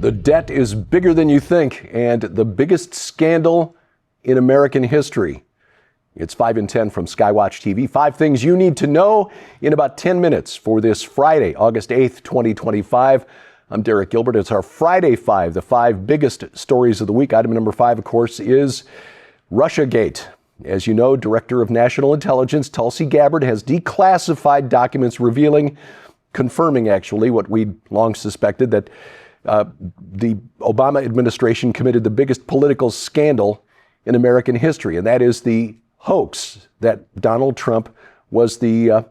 The debt is bigger than you think, and the biggest scandal in American history. It's 5 and 10 from SkyWatchTV. 5 things you need to know in about 10 minutes for this Friday, August 8th, 2025. I'm Derek Gilbert. It's our Friday 5, the 5 biggest stories of the week. Item number 5, of course, is Russiagate. As you know, Director of National Intelligence Tulsi Gabbard has declassified documents confirming actually what we'd long suspected, that the Obama administration committed the biggest political scandal in American history, and that is the hoax that Donald Trump was the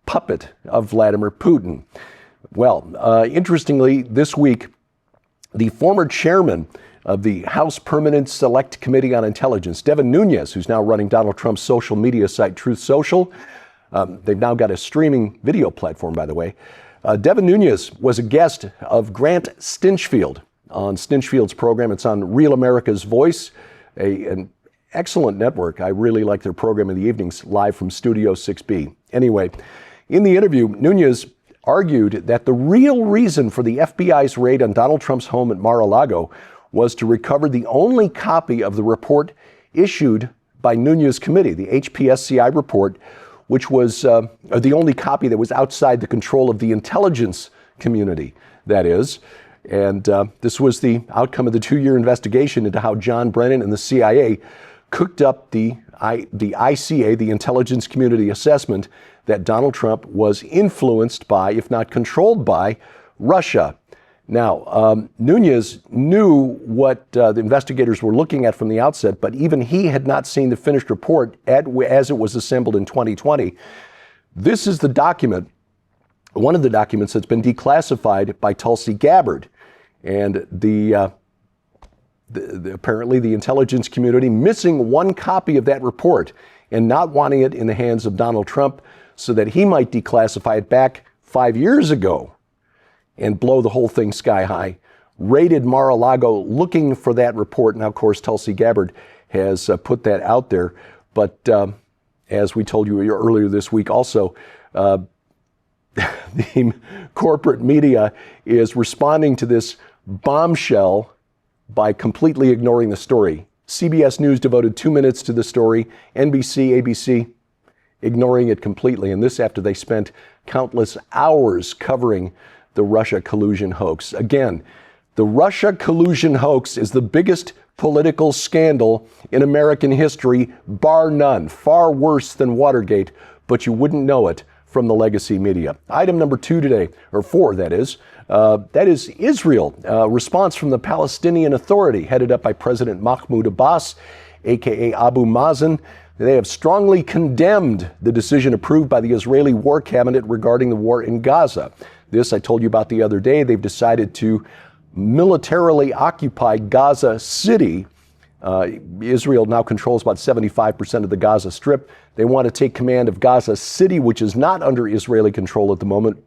puppet of Vladimir Putin. Well, interestingly, this week, the former chairman of the House Permanent Select Committee on Intelligence, Devin Nunes, who's now running Donald Trump's social media site, Truth Social. They've now got a streaming video platform, by the way. Devin Nunes was a guest of Grant Stinchfield on Stinchfield's program. It's on Real America's Voice, an excellent network. I really like their program in the evenings, live from Studio 6B. Anyway, in the interview, Nunes argued that the real reason for the FBI's raid on Donald Trump's home at Mar-a-Lago was to recover the only copy of the report issued by Nunes' committee, the HPSCI report, which was the only copy that was outside the control of the intelligence community, that is. And this was the outcome of the 2-year investigation into how John Brennan and the CIA cooked up the ICA, the intelligence community assessment, that Donald Trump was influenced by, if not controlled by, Russia. Now, Nunes knew what the investigators were looking at from the outset, but even he had not seen the finished report as it was assembled in 2020. This is the document, one of the documents that's been declassified by Tulsi Gabbard. And apparently the intelligence community missing one copy of that report and not wanting it in the hands of Donald Trump so that he might declassify it back 5 years ago and blow the whole thing sky high, raided Mar-a-Lago looking for that report. Now, of course, Tulsi Gabbard has put that out there. But as we told you earlier this week also, the corporate media is responding to this bombshell by completely ignoring the story. CBS News devoted 2 minutes to the story, NBC, ABC ignoring it completely. And this after they spent countless hours covering the Russia collusion hoax. Again, the Russia collusion hoax is the biggest political scandal in American history, bar none. Far worse than Watergate, but you wouldn't know it from the legacy media. Item number 2 today, or 4 that is Israel. Response from the Palestinian Authority, headed up by President Mahmoud Abbas, aka Abu Mazen. They have strongly condemned the decision approved by the Israeli War Cabinet regarding the war in Gaza. This I told you about the other day. They've decided to militarily occupy Gaza City. Israel now controls about 75% of the Gaza Strip. They want to take command of Gaza City, which is not under Israeli control at the moment.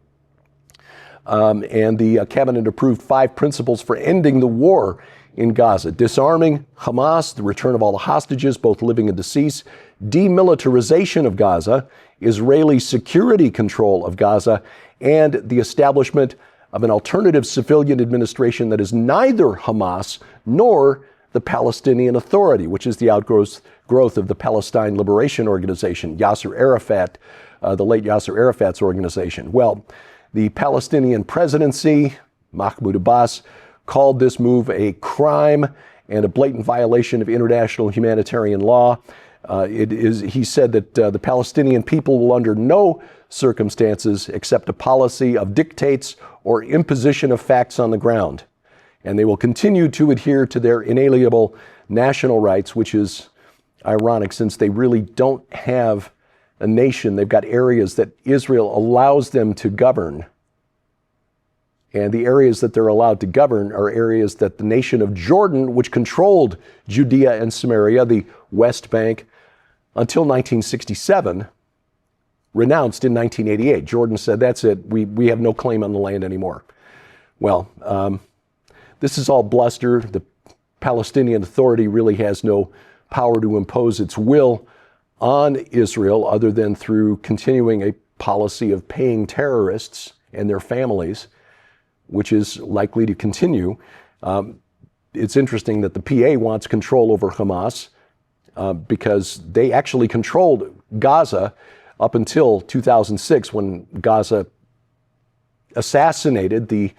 And the cabinet approved 5 principles for ending the war in Gaza: disarming Hamas, the return of all the hostages, both living and deceased, demilitarization of Gaza, Israeli security control of Gaza, and the establishment of an alternative civilian administration that is neither Hamas nor the Palestinian Authority, which is the outgrowth of the Palestine Liberation Organization, Yasser Arafat, the late Yasser Arafat's organization. Well, the Palestinian presidency, Mahmoud Abbas, called this move a crime and a blatant violation of international humanitarian law. He said that the Palestinian people will under no circumstances accept a policy of dictates or imposition of facts on the ground. And they will continue to adhere to their inalienable national rights, which is ironic since they really don't have a nation. They've got areas that Israel allows them to govern. And the areas that they're allowed to govern are areas that the nation of Jordan, which controlled Judea and Samaria, the West Bank, until 1967, renounced in 1988. Jordan said, that's it, we have no claim on the land anymore. Well, this is all bluster. The Palestinian Authority really has no power to impose its will on Israel other than through continuing a policy of paying terrorists and their families which is likely to continue. It's interesting that the PA wants control over Hamas because they actually controlled Gaza up until 2006 when Gaza assassinated the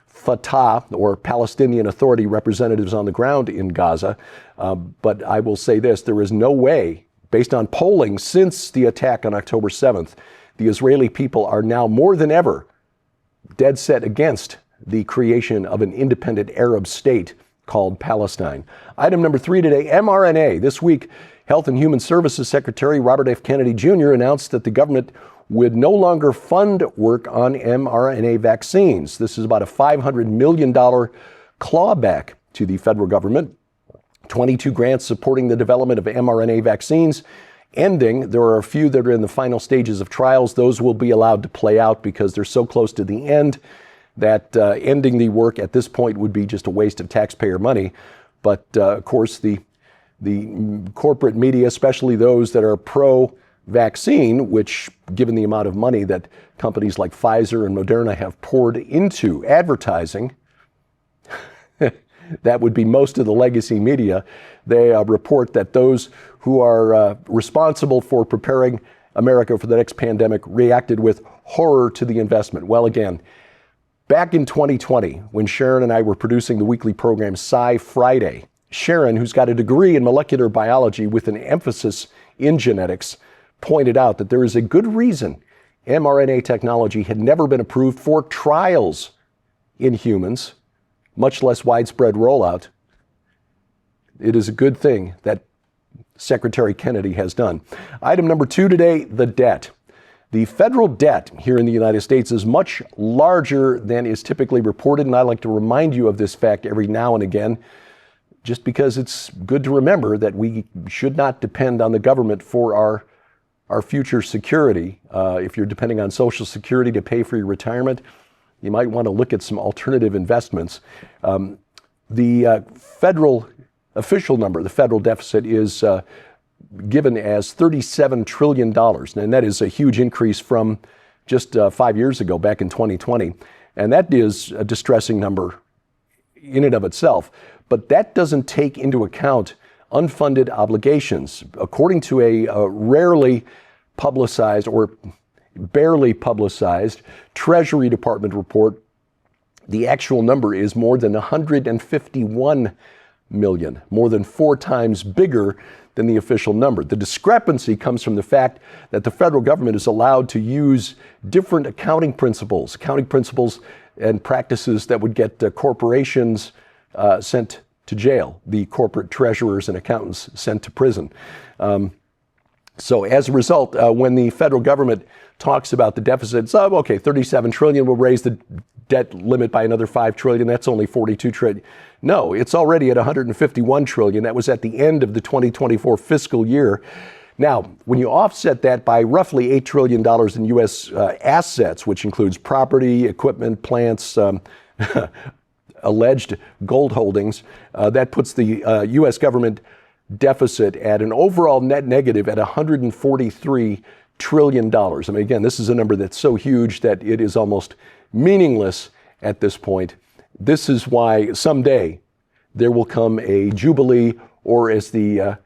Fatah, or Palestinian Authority, representatives on the ground in Gaza. But I will say this, there is no way, based on polling since the attack on October 7th, the Israeli people are now more than ever dead set against the creation of an independent Arab state called Palestine. Item number 3 today, mRNA. This week, Health and Human Services Secretary Robert F. Kennedy Jr. announced that the government would no longer fund work on mRNA vaccines. This is about a $500 million clawback to the federal government. 22 grants supporting the development of mRNA vaccines ending. There are a few that are in the final stages of trials. Those will be allowed to play out because they're so close to the end that ending the work at this point would be just a waste of taxpayer money. But of course, the corporate media, especially those that are pro-vaccine, which, given the amount of money that companies like Pfizer and Moderna have poured into advertising, that would be most of the legacy media. They report that those who are responsible for preparing America for the next pandemic reacted with horror to the investment. Well, again, back in 2020, when Sharon and I were producing the weekly program Sci Friday, Sharon, who's got a degree in molecular biology with an emphasis in genetics, pointed out that there is a good reason mRNA technology had never been approved for trials in humans, much less widespread rollout. It is a good thing that Secretary Kennedy has done. Item number 2 today, the debt. The federal debt here in the United States is much larger than is typically reported, and I like to remind you of this fact every now and again, just because it's good to remember that we should not depend on the government for our future security. If you're depending on Social Security to pay for your retirement, you might want to look at some alternative investments. The federal official number, the federal deficit, is given as $37 trillion. And that is a huge increase from just 5 years ago, back in 2020. And that is a distressing number in and of itself. But that doesn't take into account unfunded obligations. According to a rarely publicized or barely publicized Treasury Department report, the actual number is more than 151 million, more than 4 times bigger than the official number. The discrepancy comes from the fact that the federal government is allowed to use different accounting principles and practices that would get corporations sent to jail, the corporate treasurers and accountants sent to prison. So as a result, when the federal government talks about the deficits, okay, 37 trillion, will raise the debt limit by another 5 trillion, that's only 42 trillion. No, it's already at 151 trillion. That was at the end of the 2024 fiscal year. Now, when you offset that by roughly $8 trillion in U.S. Assets, which includes property, equipment, plants, alleged gold holdings, that puts the U.S. government deficit at an overall net negative at $143 trillion. I mean, again, this is a number that's so huge that it is almost meaningless at this point. This is why someday there will come a jubilee, or as the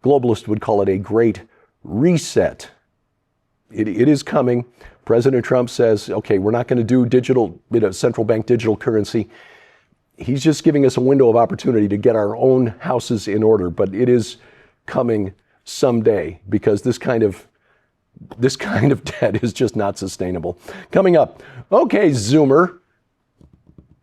globalists would call it, a great reset. It is coming. President Trump says, okay, we're not going to do digital, central bank digital currency. He's just giving us a window of opportunity to get our own houses in order, but it is coming someday because this kind of debt is just not sustainable. Coming up, okay, Zoomer,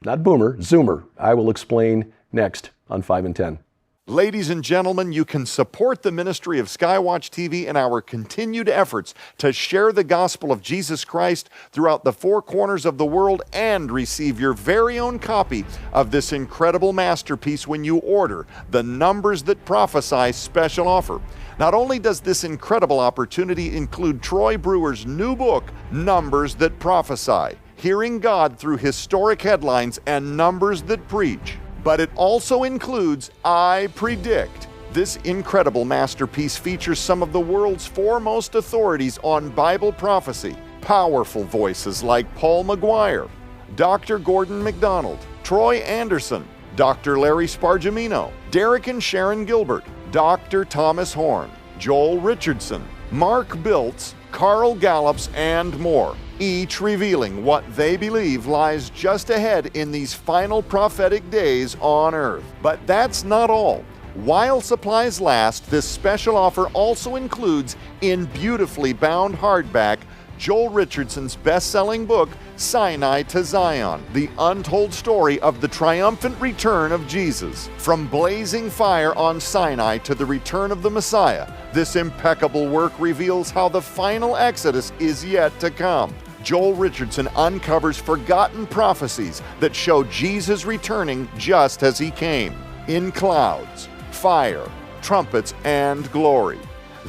not Boomer, Zoomer. I will explain next on 5 and 10. Ladies and gentlemen, you can support the ministry of SkyWatchTV in our continued efforts to share the gospel of Jesus Christ throughout the 4 corners of the world and receive your very own copy of this incredible masterpiece when you order the Numbers That Prophesy special offer. Not only does this incredible opportunity include Troy Brewer's new book, Numbers That Prophesy, Hearing God Through Historic Headlines and Numbers That Preach, but it also includes I Predict. This incredible masterpiece features some of the world's foremost authorities on Bible prophecy, powerful voices like Paul McGuire, Dr. Gordon McDonald, Troy Anderson, Dr. Larry Spargimino, Derek and Sharon Gilbert, Dr. Thomas Horn, Joel Richardson, Mark Biltz, Carl Gallups, and more, each revealing what they believe lies just ahead in these final prophetic days on Earth. But that's not all. While supplies last, this special offer also includes, in beautifully bound hardback, Joel Richardson's best-selling book, Sinai to Zion, the untold story of the triumphant return of Jesus. From blazing fire on Sinai to the return of the Messiah, this impeccable work reveals how the final Exodus is yet to come. Joel Richardson uncovers forgotten prophecies that show Jesus returning just as he came, in clouds, fire, trumpets, and glory.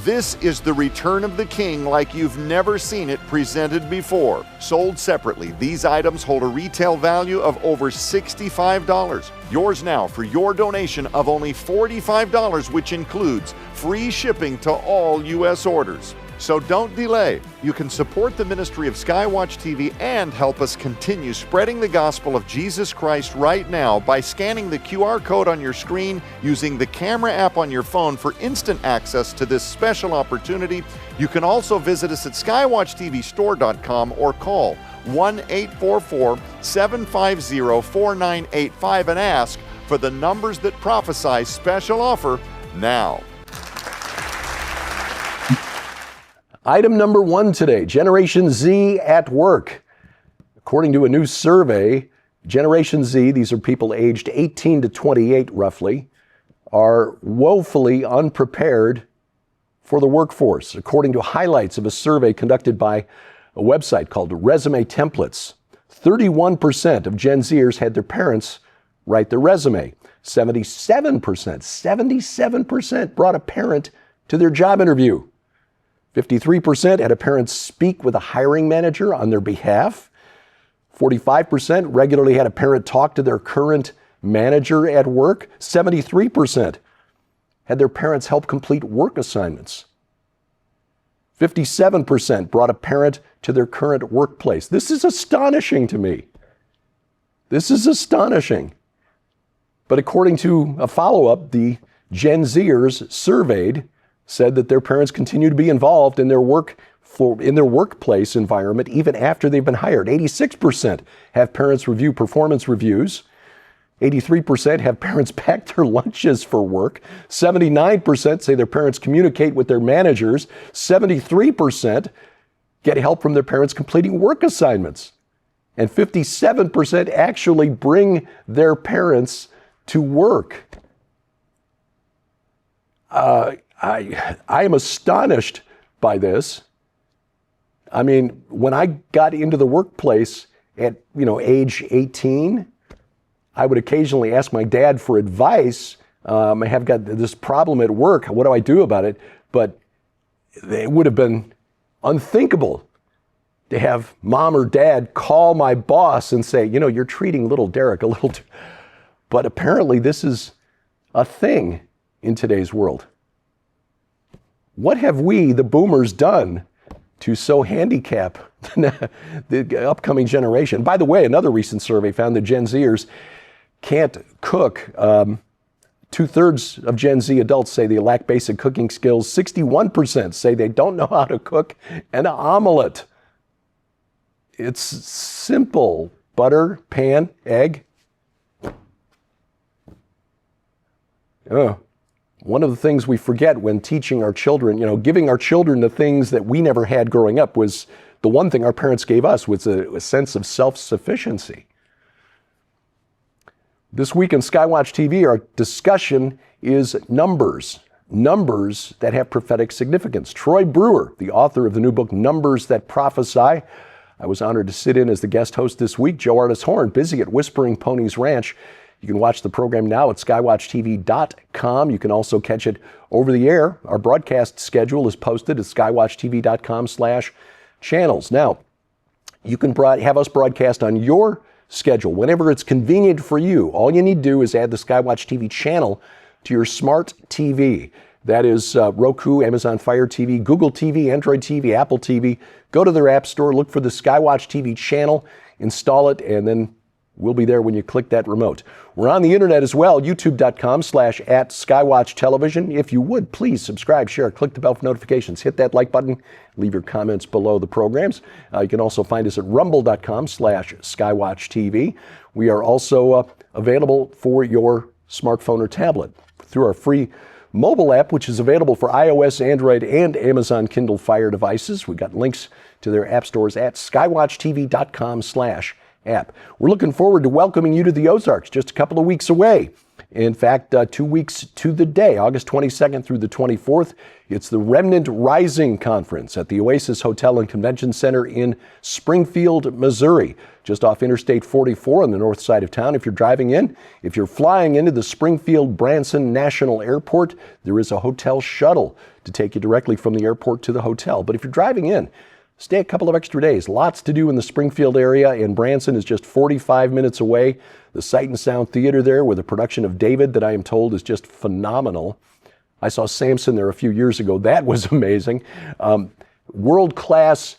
This is the return of the King like you've never seen it presented before. Sold separately, these items hold a retail value of over $65. Yours now for your donation of only $45, which includes free shipping to all U.S. orders. So don't delay. You can support the ministry of SkyWatch TV and help us continue spreading the gospel of Jesus Christ right now by scanning the QR code on your screen, using the camera app on your phone for instant access to this special opportunity. You can also visit us at skywatchtvstore.com or call 1-844-750-4985 and ask for the numbers that prophesy special offer now. Item number 1 today, Generation Z at work. According to a new survey, Generation Z, these are people aged 18 to 28 roughly, are woefully unprepared for the workforce, according to highlights of a survey conducted by a website called Resume Templates. 31% of Gen Zers had their parents write their resume. 77% brought a parent to their job interview. 53% had a parent speak with a hiring manager on their behalf. 45% regularly had a parent talk to their current manager at work. 73% had their parents help complete work assignments. 57% brought a parent to their current workplace. This is astonishing to me. This is astonishing. But according to a follow-up, the Gen Zers surveyed said that their parents continue to be involved in their workplace environment even after they've been hired. 86% have parents review performance reviews. 83% have parents pack their lunches for work. 79% say their parents communicate with their managers. 73% get help from their parents completing work assignments. And 57% actually bring their parents to work. I am astonished by this. I mean, when I got into the workplace at, age 18, I would occasionally ask my dad for advice. I have got this problem at work. What do I do about it? But it would have been unthinkable to have mom or dad call my boss and say, you're treating little Derek a little too. But apparently this is a thing in today's world. What have we, the boomers, done to so handicap the upcoming generation? By the way, another recent survey found that Gen Zers can't cook. 2/3 of Gen Z adults say they lack basic cooking skills. 61% say they don't know how to cook an omelet. It's simple. Butter, pan, egg. One of the things we forget when teaching our children, giving our children the things that we never had growing up, was the one thing our parents gave us was a sense of self-sufficiency. This week on SkyWatch TV, our discussion is numbers that have prophetic significance. Troy Brewer, the author of the new book, Numbers That Prophesy. I was honored to sit in as the guest host this week. Joe Artis Horn, busy at Whispering Ponies Ranch. You can watch the program now at skywatchtv.com. You can also catch it over the air. Our broadcast schedule is posted at skywatchtv.com/channels. Now, you can have us broadcast on your schedule whenever it's convenient for you. All you need to do is add the SkyWatch TV channel to your smart TV. That is Roku, Amazon Fire TV, Google TV, Android TV, Apple TV. Go to their app store, look for the SkyWatch TV channel, install it, and then we'll be there when you click that remote. We're on the internet as well, youtube.com/@SkyWatchTelevision. If you would, please subscribe, share, click the bell for notifications, hit that like button, leave your comments below the programs. You can also find us at rumble.com/SkyWatchTV. We are also available for your smartphone or tablet through our free mobile app, which is available for iOS, Android, and Amazon Kindle Fire devices. We've got links to their app stores at skywatchtv.com/app. We're looking forward to welcoming you to the Ozarks, just a couple of weeks away. In fact, 2 weeks to the day, August 22nd through the 24th, it's the Remnant Rising Conference at the Oasis Hotel and Convention Center in Springfield, Missouri, just off Interstate 44 on the north side of town. If you're driving in, if you're flying into the Springfield Branson National Airport, there is a hotel shuttle to take you directly from the airport to the hotel. But if you're driving in, stay a couple of extra days. Lots to do in the Springfield area, and Branson is just 45 minutes away. The Sight and Sound Theater there with a production of David that I am told is just phenomenal. I saw Samson there a few years ago. That was amazing. World-class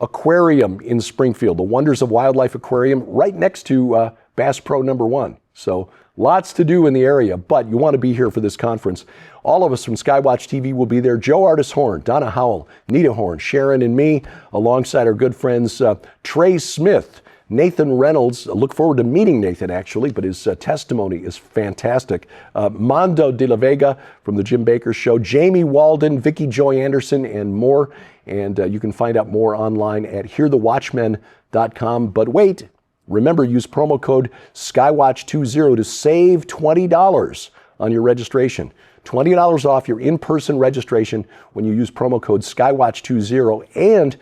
aquarium in Springfield, the Wonders of Wildlife Aquarium, right next to Bass Pro #1. So lots to do in the area, but you want to be here for this conference. All of us from SkyWatch TV will be there. Joe Artis Horn, Donna Howell, Nita Horn, Sharon, and me, alongside our good friends Trey Smith, Nathan Reynolds. I look forward to meeting Nathan, actually, but his testimony is fantastic. Mondo de la Vega from the Jim Baker Show, Jamie Walden, Vicki Joy Anderson, and more. And you can find out more online at hearthewatchmen.com. But wait, remember, use promo code SkyWatch20 to save $20 on your registration. $20 off your in-person registration when you use promo code SkyWatch20, and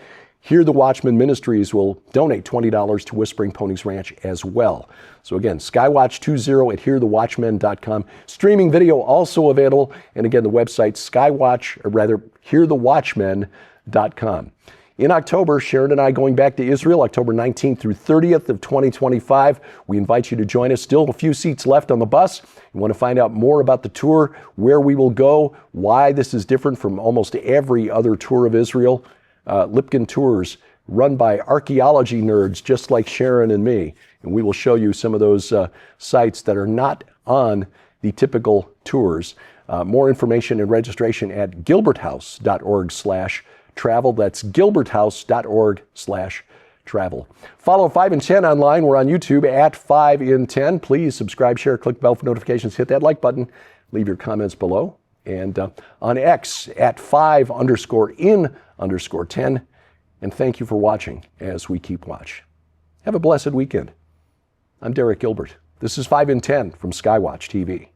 Hear the Watchmen Ministries will donate $20 to Whispering Ponies Ranch as well. So again, SkyWatch20 at hearthewatchmen.com. Streaming video also available, and again, the website hearthewatchmen.com. In October, Sharon and I going back to Israel, October 19th through 30th of 2025. We invite you to join us. Still a few seats left on the bus. You want to find out more about the tour, where we will go, why this is different from almost every other tour of Israel. Lipkin Tours, run by archaeology nerds just like Sharon and me. And we will show you some of those sites that are not on the typical tours. More information and registration at gilberthouse.org/travel. That's gilberthouse.org/travel. Follow 5 in 10 online. We're on YouTube at 5 in 10. Please subscribe, share, click the bell for notifications, hit that like button, leave your comments below. And on X at 5_in_10. And thank you for watching as we keep watch. Have a blessed weekend. I'm Derek Gilbert. This is 5 in 10 from SkyWatch TV.